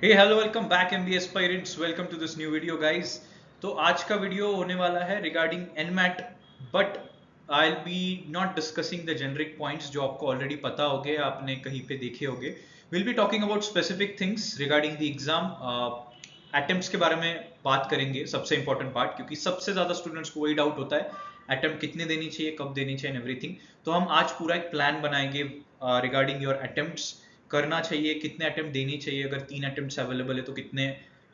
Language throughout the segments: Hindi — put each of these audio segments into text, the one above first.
Hey hello welcome back MBA aspirants, welcome to this new video guys. तो आज का वीडियो होने वाला है regarding NMAT, but I will be not discussing the generic points जो आपको ऑलरेडी पता होंगे, आपने कहीं पे देखे होंगे। Will be talking about specific things regarding the exam. Attempts के बारे में बात करेंगे, सबसे इंपॉर्टेंट पार्ट, क्योंकि सबसे ज्यादा स्टूडेंट्स को वही डाउट होता है अटेम्प्ट कितने देनी चाहिए, कब देनी चाहिए, एवरीथिंग। तो हम आज पूरा एक प्लान बनाएंगे रिगार्डिंग योर अटेम्प्ट्स, करना चाहिए, कितने अटेम्प्ट देनी चाहिए, अगर 3 अटेम्प्ट्स अवेलेबल है तो कितने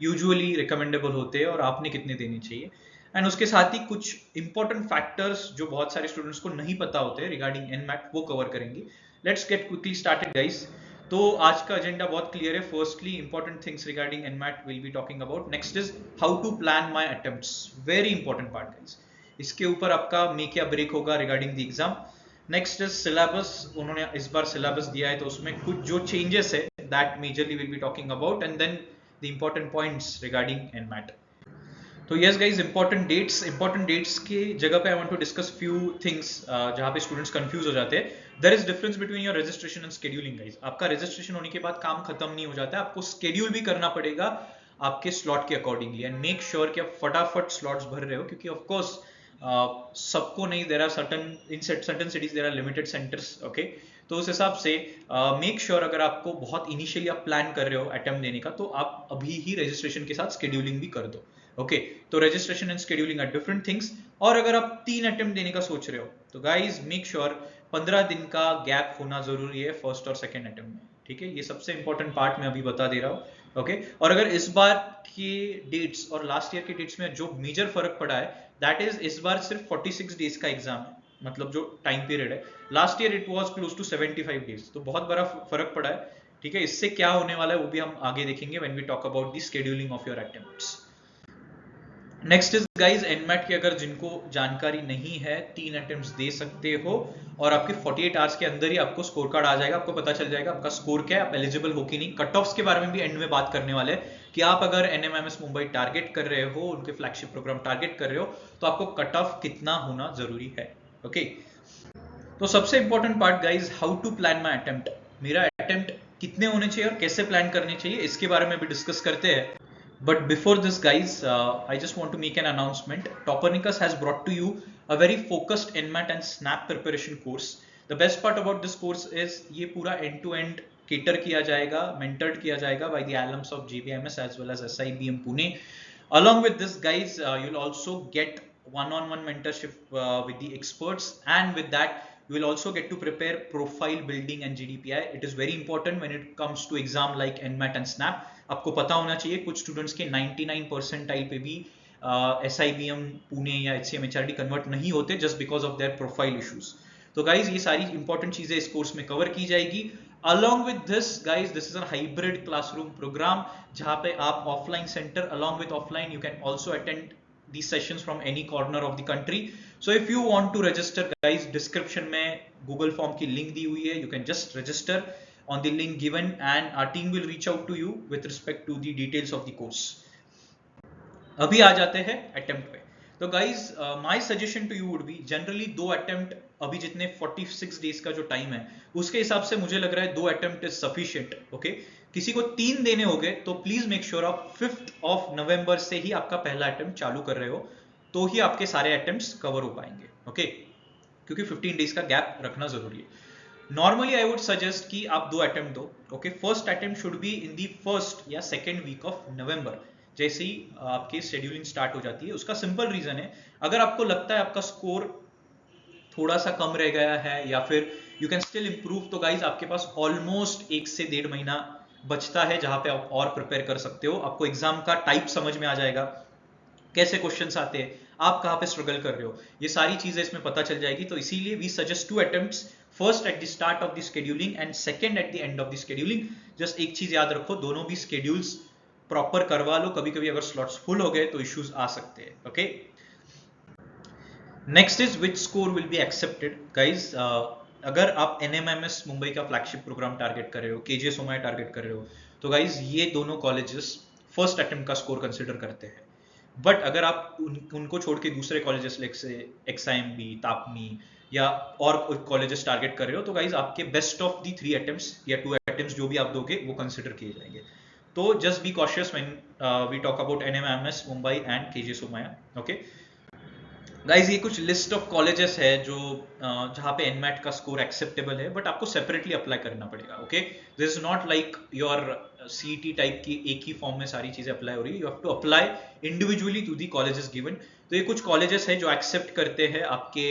यूजुअली रिकमेंडेबल होते हैं और आपने कितने देने चाहिए। एंड उसके साथ ही कुछ इंपॉर्टेंट फैक्टर्स जो बहुत सारे स्टूडेंट्स को नहीं पता होते रिगार्डिंग एनमैट, वो कवर करेंगे। Let's get quickly started guys. तो आज का एजेंडा बहुत क्लियर है। Firstly important things regarding NMAT will be talking about. Next is how to plan my attempts, very important part guys. इसके ऊपर आपका मेक या ब्रेक होगा regarding the exam. Next is syllabus. उन्होंने इस बार सिलेबस दिया है तो उसमें कुछ जो चेंजेस है that majorly will be talking about, and then the important points regarding NMAT. तो यस गाइज, इंपॉर्टेंट डेट्स की जगह पे I want to discuss few things जहां पे स्टूडेंट्स कंफ्यूज हो जाते हैं। There is difference between your registration and scheduling guys. आपका रजिस्ट्रेशन होने के बाद काम खत्म नहीं हो जाता है, आपको शेड्यूल भी करना पड़ेगा आपके स्लॉट के अकॉर्डिंगली, एंड मेक श्योर कि आप फटाफट स्लॉट्स भर रहे हो, क्योंकि ऑफ कोर्स सबको नहीं, there are certain in certain cities there are limited centres, okay. तो उस हिसाब से मेक श्योर अगर आपको बहुत इनिशियली आप प्लान कर रहे हो अटेम्प्ट देने का, तो आप अभी ही रजिस्ट्रेशन के साथ शेड्यूलिंग भी कर दो, ओके। तो registration and scheduling are different things. और अगर आप 3 अटेम्प्ट देने का सोच रहे हो तो गाइज मेक श्योर 15 दिन का गैप होना जरूरी है फर्स्ट और सेकेंड अटेम्प्ट में, ठीक है। ये सबसे इंपॉर्टेंट पार्ट मैं अभी बता दे रहा हूँ, ओके। और अगर इस बार के डेट्स और लास्ट ईयर के डेट्स में जो मेजर फर्क पड़ा है, दैट इज इस बार सिर्फ 46 डेज का एग्जाम है, मतलब जो टाइम पीरियड है। Last year it was close to 75 days, तो बहुत बड़ा फर्क पड़ा है, ठीक है। इससे क्या होने वाला है वो भी हम आगे देखेंगे when we talk about the scheduling of your attempts. Next is guys NMAT की अगर जिनको जानकारी नहीं है, 3 अटेम्प्ट्स दे सकते हो और आपके 48 आवर्स के अंदर ही आपको स्कोर कार्ड आ जाएगा, आपको पता चल जाएगा आपका स्कोर क्या है, आप एलिजिबल हो कि नहीं। कट ऑफ्स के बारे में भी एंड में बात करने वाले हैं कि आप अगर एनएमएमएस मुंबई टारगेट कर रहे हो, उनके फ्लैगशिप प्रोग्राम टारगेट कर रहे हो, तो आपको कट ऑफ कितना होना जरूरी है, ओके। तो सबसे important part guys, how to plan my attempt. मेरा अटेम्प्ट कितने होने चाहिए और कैसे प्लान करने चाहिए, इसके बारे में भी डिस्कस करते हैं। But before this, guys, I just want to make an announcement. Topernicus has brought to you a very focused NMAT and SNAP preparation course. The best part about this course is ये पूरा end-to-end cater किया जाएगा, mentored किया जाएगा by the alums of JBMS as well as SIBM Pune. Along with this, guys, you'll also get one-on-one mentorship with the experts, and with that, you will also get to prepare profile building and GDPI. It is very important when it comes to exam like NMAT and SNAP. आपको पता होना चाहिए कुछ स्टूडेंट्स के 99 परसेंटाइल पे भी SIBM पुणे या HCM HRD कन्वर्ट नहीं होते just because of their profile issues. तो गाइज ये सारी इंपॉर्टेंट चीजें इस कोर्स में कवर की जाएगी। Along with this guys, this is a hybrid classroom programme जहां पे आप offline centre along with offline you can also attend these sessions from any corner of the country. So if you want to register guys, description में Google form की link दी हुई है, you can just register on the link given and our team will reach out to you with respect to the details of the course. अभी आ जाते हैं अटेम्प्ट पे। तो guys my suggestion to you would be generally 2 attempt, अभी जितने 46 डेज का जो टाइम है उसके हिसाब से मुझे लग रहा है 2 अटेम्प्ट इज सफिशिएंट, ओके। किसी को 3 देने होंगे तो प्लीज मेक श्योर आप 5th of November से ही आपका पहला अटेम्प्ट चालू कर रहे हो, तो ही आपके सारे अटेम्प्ट्स कवर हो पाएंगे, ओके। क्योंकि 15 डेज का गैप रखना जरूरी है। नॉर्मली आई वुड सजेस्ट कि आप 2 अटेम्प्ट दो, okay. First attempt should be in the first या सेकेंड वीक ऑफ नवंबर, जैसे ही आपकी शेड्यूलिंग स्टार्ट हो जाती है। उसका सिंपल रीजन है, अगर आपको लगता है आपका स्कोर थोड़ा सा कम रह गया है या फिर यू कैन स्टिल इंप्रूव, तो गाइज आपके पास ऑलमोस्ट 1 से 1.5 महीना बचता है जहां पे आप और प्रिपेयर कर सकते हो। आपको एग्जाम का टाइप समझ में आ जाएगा, कैसे क्वेश्चंस आते हैं, आप कहां पे स्ट्रगल कर रहे हो, ये सारी चीजें इसमें पता चल जाएगी। तो इसीलिए we suggest 2 attempts, first at the start of the scheduling and second at the end of the scheduling. Just एक चीज याद रखो, दोनों भी शेड्यूल्स प्रॉपर करवा लो, कभी कभी अगर स्लॉट्स फुल हो गए तो इश्यूज आ सकते हैं, okay. Next is which score will be accepted guys. अगर आप एनएमएमएस मुंबई का फ्लैगशिप प्रोग्राम टारगेट कर रहे हो, केजे सोमाया टारगेट कर रहे हो, तो गाइज ये दोनों कॉलेजेस फर्स्ट अटेम्प्ट का स्कोर कंसिडर करते हैं। बट अगर आप उनको छोड़ के दूसरे कॉलेजेस से XIMB, तापनी या और कॉलेजेस टारगेट कर रहे हो, तो गाइज आपके बेस्ट ऑफ दी 3 अटेम्प्ट्स या 2 अटेम्प्ट्स जो भी आप दोगे वो कंसिडर किए जाएंगे। तो just be cautious when we talk about NMIMS Mumbai and KJ Somaiya. Okay guys, ये कुछ लिस्ट ऑफ कॉलेजेस है जो जहाँ पे एनमैट का स्कोर एक्सेप्टेबल है, बट आपको सेपरेटली अप्लाई करना पड़ेगा. Okay, this is not like your CET type की एक ही फॉर्म में सारी चीजें अप्लाई हो रही है. You have to apply individually to the colleges given. तो ये कुछ कॉलेजेस है जो एक्सेप्ट करते हैं आपके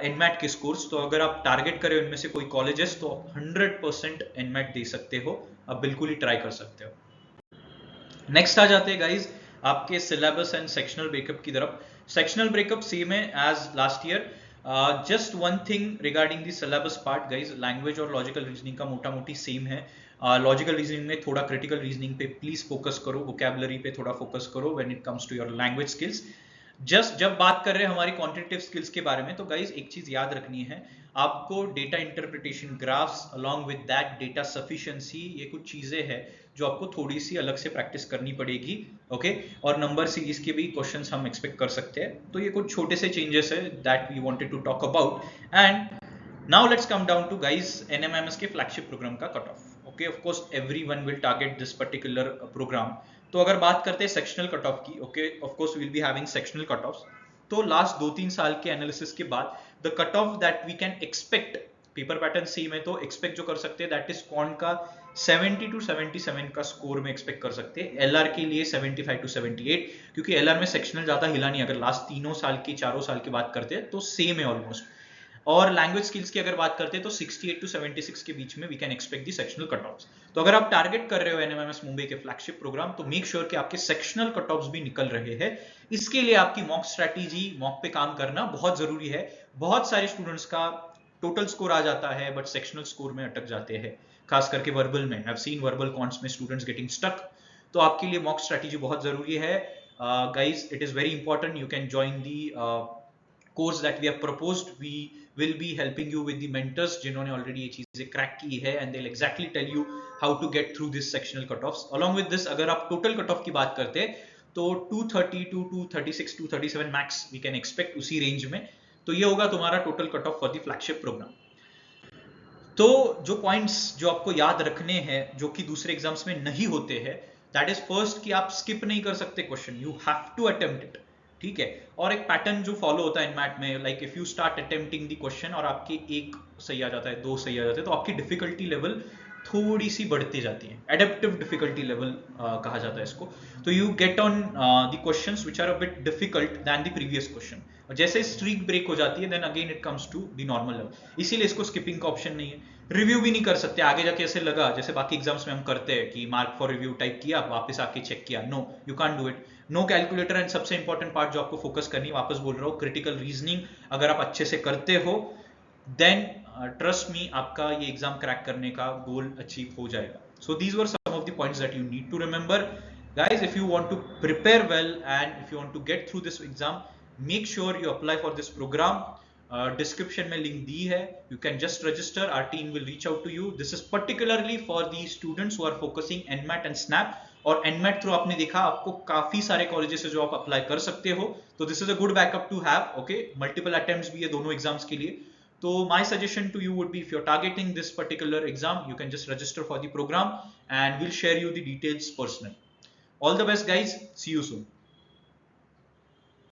एनमैट के स्कोर्स. तो अगर आप टारगेट करें उनमें से कोई कॉलेजेस, तो आप 100% एनमैट दे सकते हो. आप बिल्कुल ही ट्राई कर सकते हो. नेक्स्ट आ जाते हैं गाइज आपके सिलेबस एंड सेक्शनल ब्रेकअप की तरफ. सेक्शनल ब्रेकअप सेम है as last year. Just one thing regarding the syllabus part guys, language और लॉजिकल रीजनिंग का मोटा मोटी सेम है. लॉजिकल रीजनिंग में थोड़ा क्रिटिकल रीजनिंग पे प्लीज फोकस करो, वोकैबुलरी पे थोड़ा फोकस करो when it comes to your language skills. Just जब बात कर रहे हैं हमारी क्वांटिटेटिव स्किल्स के बारे में, तो गाइज एक चीज याद रखनी है, आपको data interpretation, graphs, along with that data sufficiency, ये कुछ चीजें हैं जो आपको थोड़ी सी अलग से प्रैक्टिस करनी पड़ेगी. ओके, और नंबर सीरीज के भी क्वेश्चंस हम एक्सपेक्ट कर सकते हैं. तो ये कुछ छोटे से चेंजेस है that we wanted to talk about. And now let's come down to guys NMMS के फ्लैगशिप प्रोग्राम का cut off. Okay, of course everyone will target this particular programme. तो अगर बात करते हैं सेक्शनल कट ऑफ की, okay, of course we will be having sectional cut offs. तो लास्ट 2-3 साल के एनालिसिस के बाद the cut off that we can expect, paper pattern same है तो एक्सपेक्ट जो कर सकते हैं दैट इज क्वांट का 70 to 77 का स्कोर में एक्सपेक्ट कर सकते हैं. एलआर के लिए 75 to 78, क्योंकि एलआर में सेक्शनल ज्यादा हिला नहीं. अगर लास्ट 3 साल की 4 साल की बात करते हैं तो सेम है ऑलमोस्ट. और लैंग्वेज स्किल्स की अगर बात करते हैं तो 68 to 76 के बीच में we can expect the sectional cut offs. तो अगर आप टारगेट कर रहे हो एनएमएमएस मुंबई के फ्लैगशिप प्रोग्राम, तो मेक श्योर कि आपके सेक्शनल कट ऑफ्स भी निकल रहे हैं. इसके लिए आपकी मॉक स्ट्रैटेजी, मॉक पे काम करना बहुत जरूरी है. बहुत सारे स्टूडेंट्स का टोटल स्कोर आ जाता है बट सेक्शनल स्कोर में अटक जाते हैं, खास करके वर्बल में. I have seen verbal quants में स्टूडेंट्स गेटिंग स्टक. तो आपके लिए मॉक स्ट्रैटेजी बहुत जरूरी है guys. It is very important. You can join the course that we have proposed. We will be helping you with the mentors जिन्होंने ऑलरेडी ये चीजें क्रैक की है, and they will exactly tell you how to get through this sectional cut offs. Along with this, अगर आप टोटल कट ऑफ की बात करते हैं तो 230 to 236 237 max we can expect, उसी रेंज में. तो ये होगा तुम्हारा total cut off for the flagship programme. तो जो पॉइंट्स जो आपको याद रखने हैं जो कि दूसरे एग्जाम्स में नहीं होते हैं, दैट इज फर्स्ट कि आप स्किप नहीं कर सकते question, you have to attempt it. ठीक है, और एक पैटर्न जो फॉलो होता है इन मैट में, like if you start attempting the question और आपके एक सही आ जाता है, 2 सही आ जाते हैं, तो आपकी डिफिकल्टी लेवल थोड़ी सी बढ़ती जाती है. एडेप्टिव डिफिकल्टी लेवल कहा जाता है इसको. तो you get on the questions which are a bit difficult than the previous question. और जैसे स्ट्रीक ब्रेक हो जाती है, then again it comes to the normal level. इसीलिए इसको स्किपिंग का ऑप्शन नहीं है. रिव्यू भी नहीं कर सकते आगे जाके, ऐसे लगा जैसे बाकी एग्जाम्स में हम करते हैं कि मार्क फॉर रिव्यू टाइप किया, वापस आके चेक किया. No, you can't do it. No calculator. And सबसे इंपॉर्टेंट पार्ट जो आपको फोकस करनी, वापस बोल रहा हूँ, क्रिटिकल रीजनिंग अगर आप अच्छे से करते हो, देन ट्रस्ट मी, आपका ये एग्जाम क्रैक करने का गोल अचीव हो जाएगा. So these were some of the points that you need to remember. Guys, if you want to prepare well and if you want to get through this exam, make sure you apply for this program. Description में link दी है, you can just register. Our team will reach out to you. This is particularly for the students who are focusing NMAT and SNAP. और NMAT थ्रू आपने देखा आपको काफी सारे कॉलेजेस है जो आप अप्लाई कर सकते हो. तो this is a good backup to have. Okay, multiple attempts भी है दोनों एग्जाम्स के लिए. So my suggestion to you would be, if you're targeting this particular exam, you can just register for the program and we'll share you the details personally. All the best guys, see you soon.